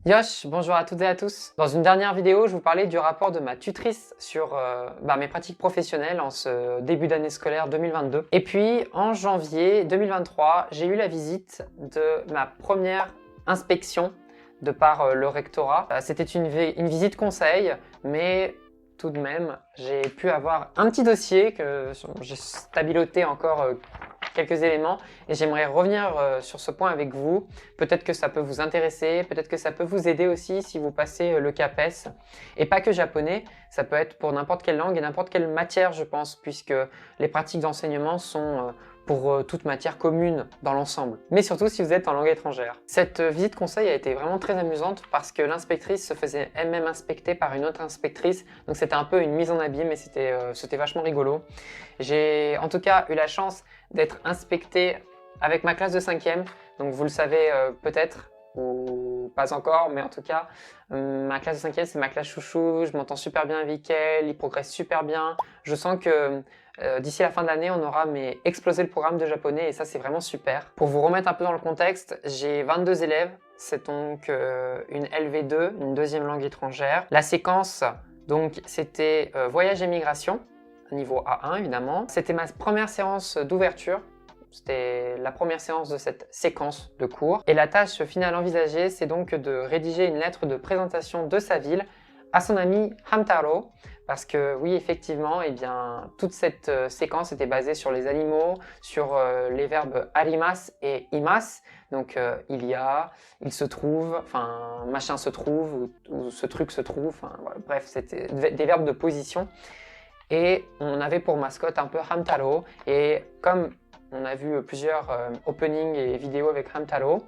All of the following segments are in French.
Yosh, bonjour à toutes et à tous. Dans une dernière vidéo, je vous parlais du rapport de ma tutrice sur mes pratiques professionnelles en ce début d'année scolaire 2022. Et puis, en janvier 2023, j'ai eu la visite de ma première inspection de par le rectorat. C'était une visite conseil, mais tout de même, j'ai pu avoir un petit dossier que j'ai stabiloté encore quelques éléments et j'aimerais revenir sur ce point avec vous. Peut-être que ça peut vous intéresser, peut-être que ça peut vous aider aussi si vous passez le CAPES. Et pas que japonais, ça peut être pour n'importe quelle langue et n'importe quelle matière, je pense, puisque les pratiques d'enseignement sont pour toute matière commune dans l'ensemble. Mais surtout si vous êtes en langue étrangère. Cette visite conseil a été vraiment très amusante parce que l'inspectrice se faisait elle-même inspecter par une autre inspectrice. Donc c'était un peu une mise en abîme et c'était vachement rigolo. J'ai en tout cas eu la chance d'être inspecté avec ma classe de 5e. Donc vous le savez peut-être ou pas encore, mais en tout cas, ma classe de 5e, c'est ma classe chouchou, je m'entends super bien avec elle, il progresse super bien. Je sens que d'ici la fin de l'année, on aura explosé le programme de japonais et ça, c'est vraiment super. Pour vous remettre un peu dans le contexte, j'ai 22 élèves, c'est donc une LV2, une deuxième langue étrangère. La séquence, donc, c'était voyage et migration, niveau A1 évidemment. C'était ma première séance d'ouverture. C'était la première séance de cette séquence de cours. Et la tâche finale envisagée, c'est donc de rédiger une lettre de présentation de sa ville à son ami Hamtaro. Parce que oui, effectivement, eh bien, toute cette séquence était basée sur les animaux, sur les verbes arimas et imas. Donc il y a, il se trouve, enfin machin se trouve, ou ce truc se trouve. Voilà, bref, c'était des verbes de position. Et on avait pour mascotte un peu Hamtaro. Et comme on a vu plusieurs openings et vidéos avec Hamtaro,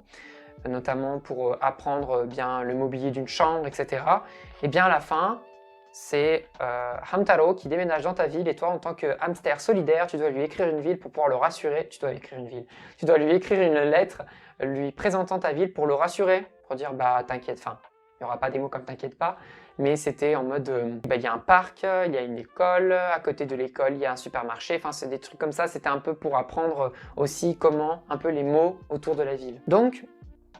notamment pour apprendre bien le mobilier d'une chambre, etc. Et bien à la fin, c'est Hamtaro qui déménage dans ta ville et toi, en tant que hamster solidaire, tu dois lui écrire une ville pour pouvoir le rassurer. Tu dois lui écrire une ville. Tu dois lui écrire une lettre lui présentant ta ville pour le rassurer, pour dire bah t'inquiète, enfin il n'y aura pas des mots comme t'inquiète pas, mais c'était en mode il y a un parc, il y a une école, à côté de l'école il y a un supermarché, enfin c'est des trucs comme ça, c'était un peu pour apprendre aussi comment un peu les mots autour de la ville. Donc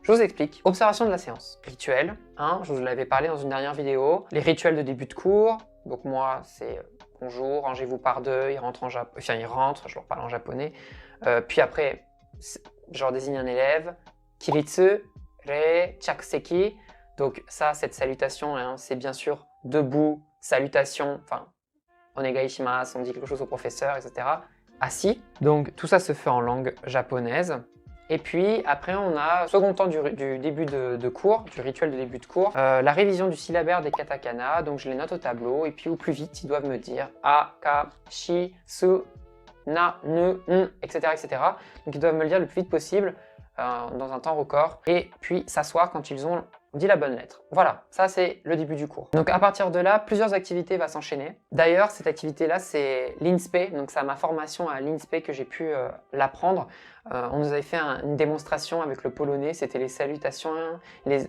je vous explique. Observation de la séance. Rituel, hein, je vous l'avais parlé dans une dernière vidéo. Les rituels de début de cours. Donc moi, c'est bonjour, rangez-vous par deux, ils rentrent, je leur parle en japonais. Puis après, je leur désigne un élève. Kiritsu, re, chakuseki. Donc ça, cette salutation, hein, c'est bien sûr debout, salutation, enfin, onegai shimasu, on dit quelque chose au professeur, etc. Assis. Donc tout ça se fait en langue japonaise. Et puis après on a second temps du début de cours, du rituel de début de cours, la révision du syllabaire des katakana, donc je les note au tableau et puis au plus vite ils doivent me dire a, ka, shi, su, na, nu, etc., etc. Donc ils doivent me le dire le plus vite possible dans un temps record et puis s'asseoir quand ils ont dit la bonne lettre. Voilà, ça c'est le début du cours. Donc à partir de là, plusieurs activités vont s'enchaîner. D'ailleurs, cette activité-là, c'est l'INSPE, donc c'est à ma formation à l'INSPE que j'ai pu l'apprendre. On nous avait fait une démonstration avec le polonais, c'était les salutations,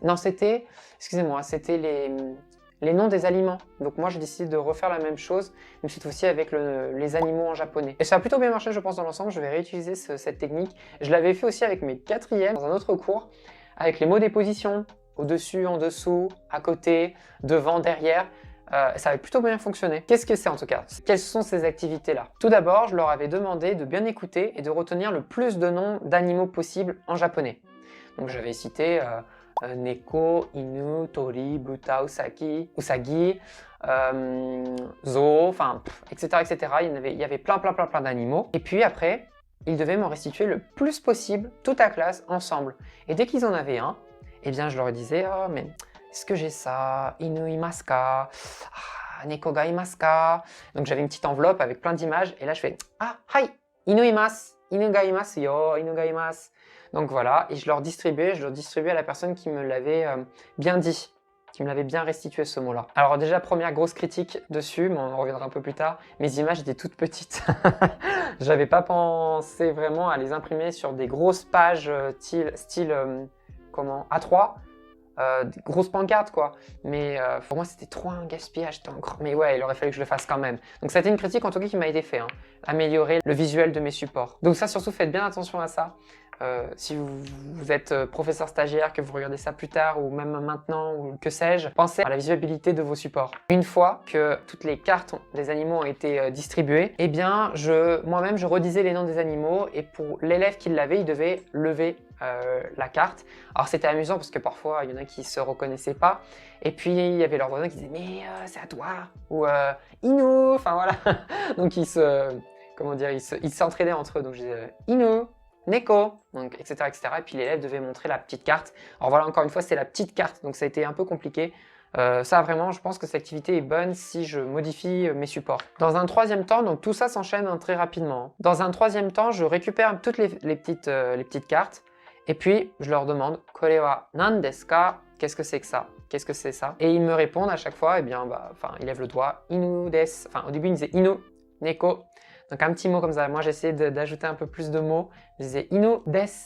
non c'était, excusez-moi, c'était les noms des aliments. Donc moi j'ai décidé de refaire la même chose, mais cette fois-ci avec les animaux en japonais. Et ça a plutôt bien marché je pense dans l'ensemble, je vais réutiliser cette technique. Je l'avais fait aussi avec mes 4e dans un autre cours, avec les mots des positions. Au-dessus, en dessous, à côté, devant, derrière. Ça avait plutôt bien fonctionné. Qu'est-ce que c'est en tout cas? Quelles sont ces activités-là? Tout d'abord, je leur avais demandé de bien écouter et de retenir le plus de noms d'animaux possibles en japonais. Donc j'avais cité Neko, Inu, Tori, Buta, Usagi, Zo, enfin, etc., etc. Il y avait plein d'animaux. Et puis après, ils devaient m'en restituer le plus possible, toute la classe, ensemble. Et dès qu'ils en avaient un, eh bien, je leur disais, oh, mais est-ce que j'ai ça? Inu imasu ka? Neko ga imasu ka? Donc, j'avais une petite enveloppe avec plein d'images. Et là, je fais, ah, hai, inu imasu, inu ga imasu yo, inu ga imasu. Donc, voilà. Et je leur distribuais à la personne qui me l'avait bien dit, qui me l'avait bien restitué ce mot-là. Alors, déjà, première grosse critique dessus, mais on en reviendra un peu plus tard. Mes images étaient toutes petites. J'avais pas pensé vraiment à les imprimer sur des grosses pages style comment A3, des grosses pancartes quoi, mais pour moi c'était trop un gaspillage d'encre, mais ouais il aurait fallu que je le fasse quand même. Donc c'était une critique en tout cas qui m'a été faite, hein. Améliorer le visuel de mes supports. Donc ça surtout faites bien attention à ça, si vous êtes professeur stagiaire, que vous regardez ça plus tard ou même maintenant ou que sais-je, pensez à la visualisabilité de vos supports. Une fois que toutes les cartes des animaux ont été distribuées, eh bien moi-même je redisais les noms des animaux et pour l'élève qui l'avait, il devait lever la carte. Alors c'était amusant parce que parfois il y en a qui se reconnaissaient pas et puis il y avait leurs voisins qui disaient mais c'est à toi ou Inu, enfin voilà. Donc ils s'entraidaient entre eux. Donc je disais Inu, Neko, donc etc., etc. Et puis l'élève devait montrer la petite carte. Alors voilà, encore une fois, c'est la petite carte, donc ça a été un peu compliqué. Ça vraiment, je pense que cette activité est bonne si je modifie mes supports. Dans un troisième temps, donc tout ça s'enchaîne très rapidement. Dans un troisième temps, je récupère toutes les petites cartes et puis je leur demande « Kore wa nan desu ka ?» Qu'est-ce que c'est que ça? Qu'est-ce que c'est ça? Et ils me répondent à chaak fois, eh bien, ils lèvent le doigt « Inu desu ». Enfin, au début, ils disaient « Inu, Neko ». Donc un petit mot comme ça. Moi, j'essayais d'ajouter un peu plus de mots. Je disais « Inu desu ».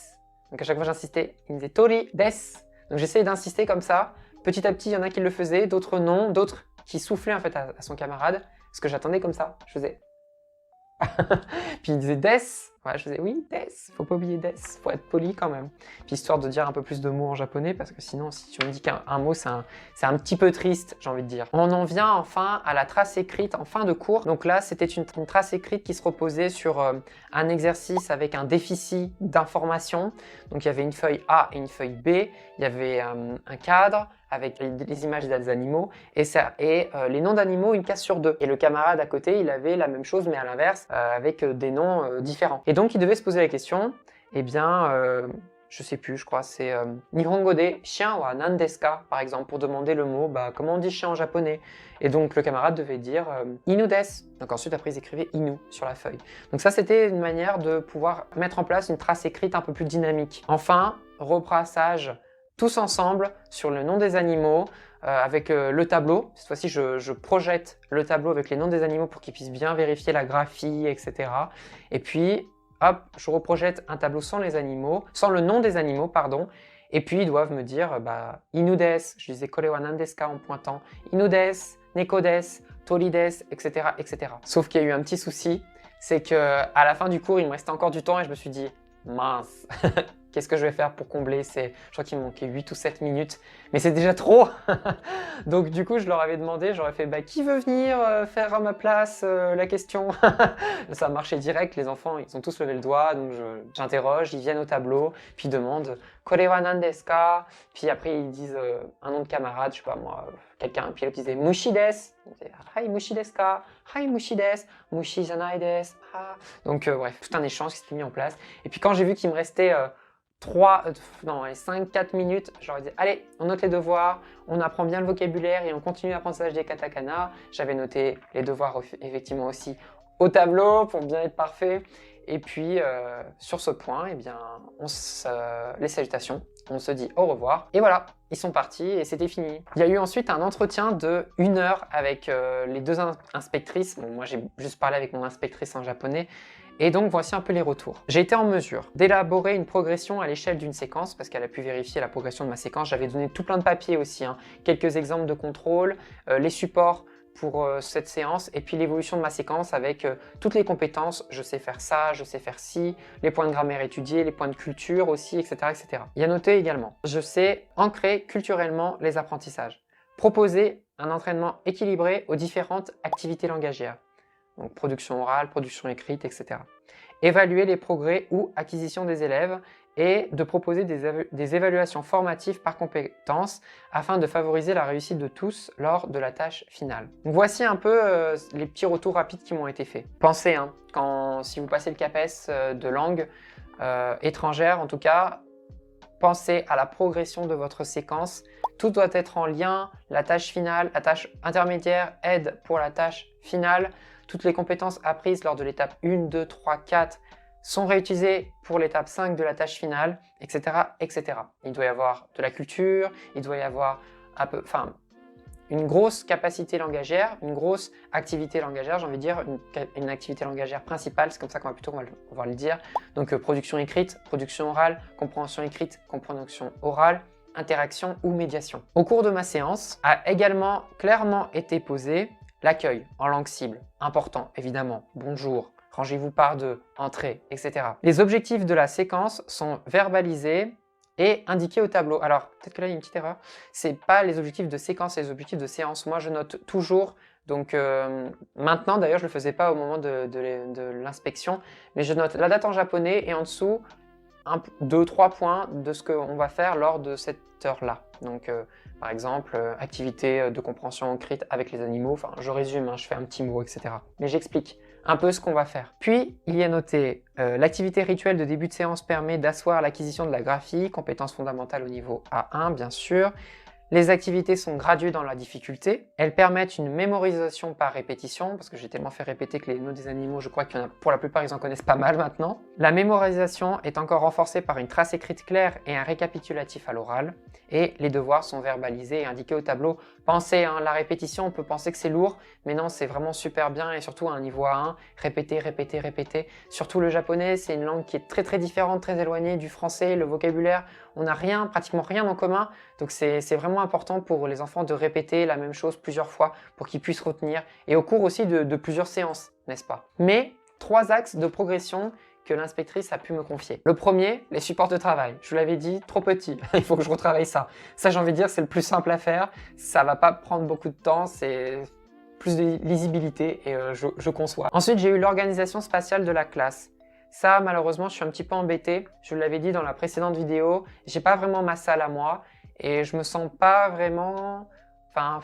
Donc à chaque fois, j'insistais. Ils me disaient « Tori desu ». Donc j'essayais d'insister comme ça. Petit à petit, il y en a qui le faisaient, d'autres non, d'autres qui soufflaient en fait à son camarade. Parce que j'attendais comme ça. Je faisais puis il disait des. Ouais, je faisais oui, des. Faut pas oublier des. Faut être poli quand même. Puis histoire de dire un peu plus de mots en japonais, parce que sinon, si tu me dis qu'un mot, c'est un petit peu triste, j'ai envie de dire. On en vient enfin à la trace écrite en fin de cours. Donc là, c'était une trace écrite qui se reposait sur un exercice avec un déficit d'information. Donc il y avait une feuille A et une feuille B. Il y avait un cadre avec les images des animaux et les noms d'animaux une case sur deux. Et le camarade à côté, il avait la même chose mais à l'inverse avec des noms différents. Et donc il devait se poser la question, eh bien, je sais plus, je crois c'est Nihongo de chien wa nan desu ka par exemple pour demander le mot, comment on dit chien en japonais. Et donc le camarade devait dire Inu desu. Donc ensuite après ils écrivaient Inu sur la feuille. Donc ça c'était une manière de pouvoir mettre en place une trace écrite un peu plus dynamique. Enfin, rebrassage tous ensemble sur le nom des animaux avec le tableau. Cette fois-ci, je projette le tableau avec les noms des animaux pour qu'ils puissent bien vérifier la graphie, etc. Et puis, hop, je reprojette un tableau sans les animaux, sans le nom des animaux, pardon. Et puis, ils doivent me dire, Inu desu, je disais Kore wa nan desu ka en pointant, Inu desu, Neko desu, Tori desu, etc., etc. Sauf qu'il y a eu un petit souci, c'est qu'à la fin du cours, il me restait encore du temps et je me suis dit, mince, qu'est-ce que je vais faire pour combler je crois qu'il me manquait 8 ou 7 minutes, mais c'est déjà trop. Donc du coup, je leur avais demandé, j'aurais fait qui veut venir faire à ma place la question. Ça a marché direct, les enfants, ils ont tous levé le doigt, donc j'interroge, ils viennent au tableau, puis ils demandent « Kore wa nan desu ka ?» Puis après, ils disent un nom de camarade, je sais pas moi, quelqu'un, puis l'autre disait « Mushi desu ». Hai mushi desu ka? Hai mushi desu. Mushi janai desu. Donc bref, tout un échange qui s'était mis en place. Et puis quand j'ai vu qu'il me restait 5-4 minutes, j'aurais dit allez, on note les devoirs, on apprend bien le vocabulaire et on continue l'apprentissage des katakana. J'avais noté les devoirs effectivement aussi au tableau pour bien être parfait. Et puis sur ce point, eh bien, les salutations, on se dit au revoir. Et voilà, ils sont partis et c'était fini. Il y a eu ensuite un entretien de 1 heure avec les deux inspectrices. Bon, moi j'ai juste parlé avec mon inspectrice en japonais. Et donc voici un peu les retours. J'ai été en mesure d'élaborer une progression à l'échelle d'une séquence parce qu'elle a pu vérifier la progression de ma séquence. J'avais donné tout plein de papiers aussi, quelques exemples de contrôle, les supports pour cette séance et puis l'évolution de ma séquence avec toutes les compétences. Je sais faire ça, je sais faire ci, les points de grammaire étudiés, les points de culture aussi, etc., etc. Il y a noté également, je sais ancrer culturellement les apprentissages, proposer un entraînement équilibré aux différentes activités langagières. Donc production orale, production écrite, etc. Évaluer les progrès ou acquisitions des élèves et de proposer des évaluations formatives par compétences afin de favoriser la réussite de tous lors de la tâche finale. Donc voici un peu les petits retours rapides qui m'ont été faits. Pensez, si vous passez le CAPES de langue étrangère en tout cas, pensez à la progression de votre séquence. Tout doit être en lien, la tâche finale, la tâche intermédiaire aide pour la tâche finale. Toutes les compétences apprises lors de l'étape 1, 2, 3, 4 sont réutilisées pour l'étape 5 de la tâche finale, etc., etc. Il doit y avoir de la culture, il doit y avoir une grosse capacité langagière, une grosse activité langagière, j'ai envie de dire, une activité langagière principale, c'est comme ça qu'on va plutôt pouvoir le dire. Donc production écrite, production orale, compréhension écrite, compréhension orale, interaction ou médiation. Au cours de ma séance, a également clairement été posé l'accueil en langue cible, important évidemment, bonjour, rangez-vous par deux, entrez, etc. Les objectifs de la séquence sont verbalisés et indiqués au tableau. Alors, peut-être que là, il y a une petite erreur. C'est pas les objectifs de séquence, c'est les objectifs de séance. Moi, je note toujours. Donc, maintenant, d'ailleurs, je le faisais pas au moment de l'inspection, mais je note la date en japonais et en dessous, 2, 3 points de ce qu'on va faire lors de cette heure-là. Donc, par exemple, activité de compréhension écrite avec les animaux. Enfin, je résume, hein, je fais un petit mot, etc. Mais j'explique un peu ce qu'on va faire. Puis, il y a noté l'activité rituelle de début de séance permet d'asseoir l'acquisition de la graphie, compétence fondamentale au niveau A1, bien sûr. Les activités sont graduées dans la difficulté. Elles permettent une mémorisation par répétition, parce que j'ai tellement fait répéter que les noms des animaux, je crois qu'il y en a, pour la plupart, ils en connaissent pas mal maintenant. La mémorisation est encore renforcée par une trace écrite claire et un récapitulatif à l'oral. Et les devoirs sont verbalisés et indiqués au tableau. Pensez, hein, la répétition, on peut penser que c'est lourd, mais non, c'est vraiment super bien, et surtout à un niveau A1, répéter, répéter, répéter. Surtout le japonais, c'est une langue qui est très très différente, très éloignée du français, le vocabulaire, on n'a rien, pratiquement rien en commun, donc c'est vraiment important pour les enfants de répéter la même chose plusieurs fois pour qu'ils puissent retenir, et au cours aussi de plusieurs séances, n'est-ce pas? Mais 3 axes de progression que l'inspectrice a pu me confier. Le premier, les supports de travail. Je vous l'avais dit, trop petit, il faut que je retravaille ça. Ça, j'ai envie de dire, c'est le plus simple à faire, ça va pas prendre beaucoup de temps, c'est plus de lisibilité et je conçois. Ensuite, j'ai eu l'organisation spatiale de la classe. Ça, malheureusement, je suis un petit peu embêté. Je l'avais dit dans la précédente vidéo, j'ai pas vraiment ma salle à moi et je me sens pas vraiment... Enfin,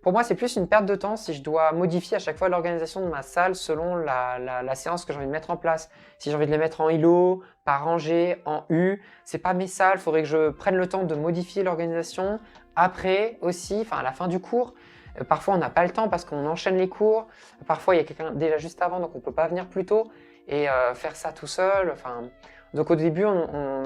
pour moi, c'est plus une perte de temps si je dois modifier à chaque fois l'organisation de ma salle selon la séance que j'ai envie de mettre en place. Si j'ai envie de les mettre en îlot, par rangée, en U, c'est pas mes salles, il faudrait que je prenne le temps de modifier l'organisation. Après aussi, enfin à la fin du cours, parfois on n'a pas le temps parce qu'on enchaîne les cours, parfois il y a quelqu'un déjà juste avant donc on peut pas venir plus tôt et faire ça tout seul, enfin... Donc au début,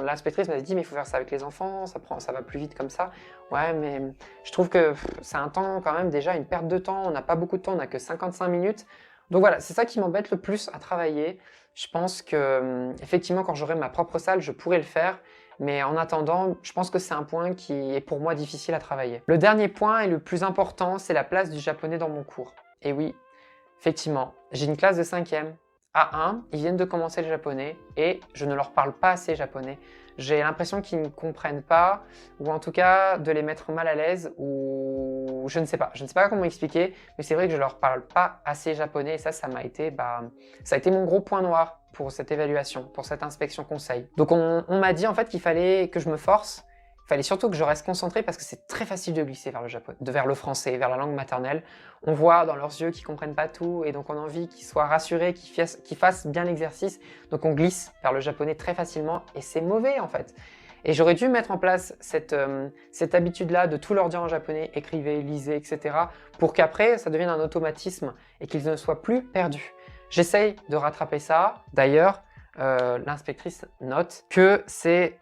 l'inspectrice m'a dit mais il faut faire ça avec les enfants, ça va plus vite comme ça. Ouais, mais je trouve que c'est un temps quand même déjà, une perte de temps, on n'a pas beaucoup de temps, on n'a que 55 minutes. Donc voilà, c'est ça qui m'embête le plus à travailler. Je pense que effectivement quand j'aurai ma propre salle, je pourrai le faire. Mais en attendant, je pense que c'est un point qui est pour moi difficile à travailler. Le dernier point et le plus important, c'est la place du japonais dans mon cours. Et oui, effectivement, j'ai une classe de 5e. A1, ils viennent de commencer le japonais et je ne leur parle pas assez japonais. J'ai l'impression qu'ils ne comprennent pas, ou en tout cas de les mettre mal à l'aise, ou je ne sais pas. Je ne sais pas comment expliquer, mais c'est vrai que je leur parle pas assez japonais et ça m'a été, ça a été mon gros point noir pour cette évaluation, pour cette inspection conseil. Donc on m'a dit en fait qu'il fallait que je me force. Il fallait surtout que je reste concentré parce que c'est très facile de glisser vers le japonais, vers le français, vers la langue maternelle. On voit dans leurs yeux qu'ils comprennent pas tout et donc on a envie qu'ils soient rassurés, qu'ils fassent bien l'exercice. Donc on glisse vers le japonais très facilement et c'est mauvais en fait. Et j'aurais dû mettre en place cette habitude-là de tout leur dire en japonais, écrivez, lisez, etc. pour qu'après ça devienne un automatisme et qu'ils ne soient plus perdus. J'essaye de rattraper ça. D'ailleurs, l'inspectrice note que c'est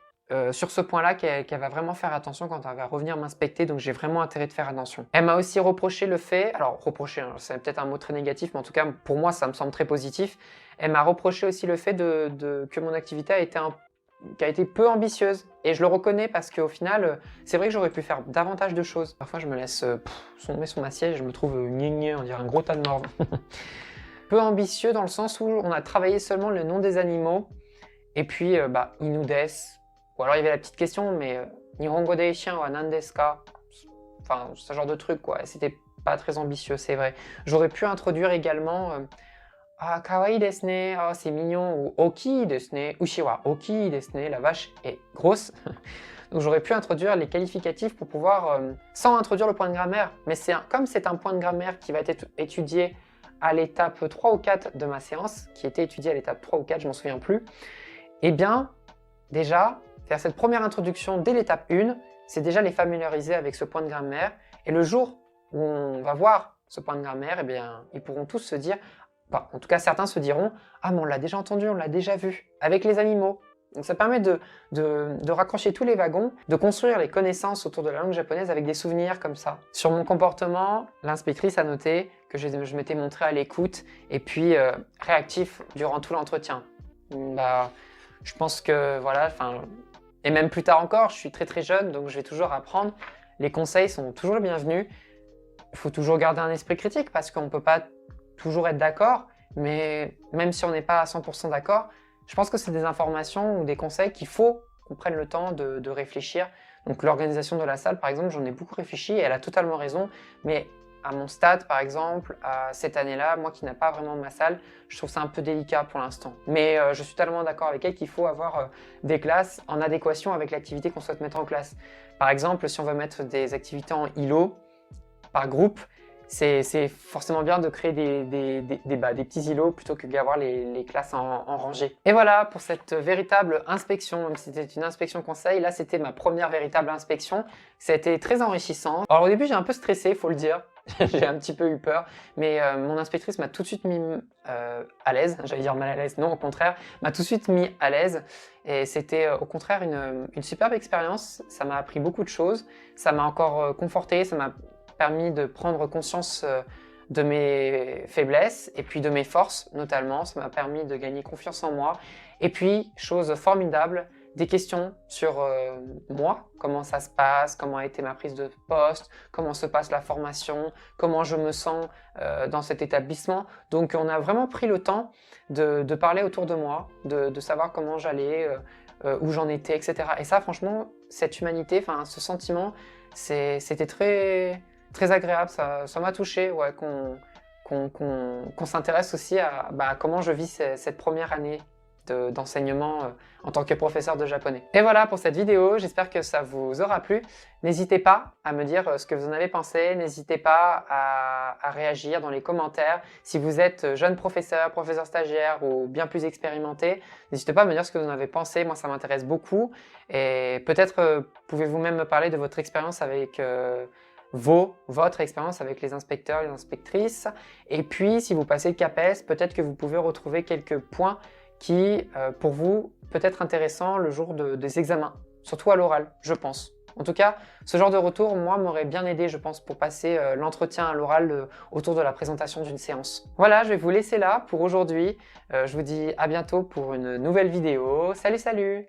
sur ce point-là qu'elle va vraiment faire attention quand elle va revenir m'inspecter, donc j'ai vraiment intérêt de faire attention. Elle m'a aussi reproché le fait, alors reproché, hein, c'est peut-être un mot très négatif, mais en tout cas pour moi ça me semble très positif, elle m'a reproché aussi le fait que mon activité a été peu ambitieuse, et je le reconnais parce qu'au final, c'est vrai que j'aurais pu faire davantage de choses. Parfois je me laisse tomber sur ma siège, je me trouve gné, on dirait un gros tas de morve. Peu ambitieux dans le sens où on a travaillé seulement le nom des animaux, et puis Inudes. Ou alors il y avait la petite question, mais Nihongo deishin wa nan desu ka? Enfin, ce genre de truc, quoi. C'était pas très ambitieux, c'est vrai. J'aurais pu introduire également ah, kawaii desu ne, ah, c'est mignon, ou oki desu ne, ushi wa oki desu ne, la vache est grosse. Donc j'aurais pu introduire les qualificatifs pour pouvoir, sans introduire le point de grammaire, mais comme c'est un point de grammaire qui va être étudié à l'étape 3 ou 4 de ma séance, qui était étudié à l'étape 3 ou 4, je m'en souviens plus, eh bien, déjà, faire cette première introduction dès l'étape 1, c'est déjà les familiariser avec ce point de grammaire. Et le jour où on va voir ce point de grammaire, eh bien, ils pourront tous se dire, en tout cas certains se diront, ah mais on l'a déjà entendu, on l'a déjà vu, avec les animaux. Donc ça permet de raccrocher tous les wagons, de construire les connaissances autour de la langue japonaise avec des souvenirs comme ça. Sur mon comportement, l'inspectrice a noté que je m'étais montré à l'écoute et puis réactif durant tout l'entretien. Je pense que voilà, et même plus tard encore, je suis très très jeune, donc je vais toujours apprendre. Les conseils sont toujours les bienvenus. Il faut toujours garder un esprit critique parce qu'on ne peut pas toujours être d'accord, mais même si on n'est pas à 100% d'accord, je pense que c'est des informations ou des conseils qu'il faut qu'on prenne le temps de réfléchir. Donc l'organisation de la salle, par exemple, j'en ai beaucoup réfléchi et elle a totalement raison, mais à mon stade, par exemple, à cette année-là, moi qui n'ai pas vraiment ma salle, je trouve ça un peu délicat pour l'instant. Mais je suis totalement d'accord avec elle qu'il faut avoir des classes en adéquation avec l'activité qu'on souhaite mettre en classe. Par exemple, si on veut mettre des activités en îlot, par groupe, c'est forcément bien de créer des petits îlots plutôt que d'avoir les classes en rangée. Et voilà pour cette véritable inspection, même si c'était une inspection conseil, là c'était ma première véritable inspection. Ça a été très enrichissant. Alors au début j'ai un peu stressé, il faut le dire. J'ai un petit peu eu peur, mais mon inspectrice m'a tout de suite mis à l'aise. J'allais dire mal à l'aise, non, au contraire, m'a tout de suite mis à l'aise. Et c'était au contraire une superbe expérience. Ça m'a appris beaucoup de choses. Ça m'a encore conforté, ça m'a permis de prendre conscience de mes faiblesses et puis de mes forces notamment. Ça m'a permis de gagner confiance en moi. Et puis, chose formidable, des questions sur moi, comment ça se passe, comment a été ma prise de poste, comment se passe la formation, comment je me sens dans cet établissement. Donc on a vraiment pris le temps de parler autour de moi, de savoir comment j'allais, où j'en étais, etc. Et ça, franchement, cette humanité, ce sentiment, c'était très agréable, ça m'a touché, ouais, qu'on s'intéresse aussi à comment je vis cette première année d'enseignement en tant que professeur de japonais. Et voilà pour cette vidéo, j'espère que ça vous aura plu. N'hésitez pas à me dire ce que vous en avez pensé, n'hésitez pas à réagir dans les commentaires. Si vous êtes jeune professeur, professeur stagiaire ou bien plus expérimenté, n'hésitez pas à me dire ce que vous en avez pensé, moi ça m'intéresse beaucoup. Et peut-être pouvez-vous même me parler de votre expérience avec votre expérience avec les inspecteurs et les inspectrices. Et puis, si vous passez le CAPES, peut-être que vous pouvez retrouver quelques points qui, pour vous, peut être intéressant le jour des examens, surtout à l'oral, je pense. En tout cas, ce genre de retour, moi, m'aurait bien aidé, je pense, pour passer l'entretien à l'oral autour de la présentation d'une séance. Voilà, je vais vous laisser là pour aujourd'hui. Je vous dis à bientôt pour une nouvelle vidéo. Salut, salut!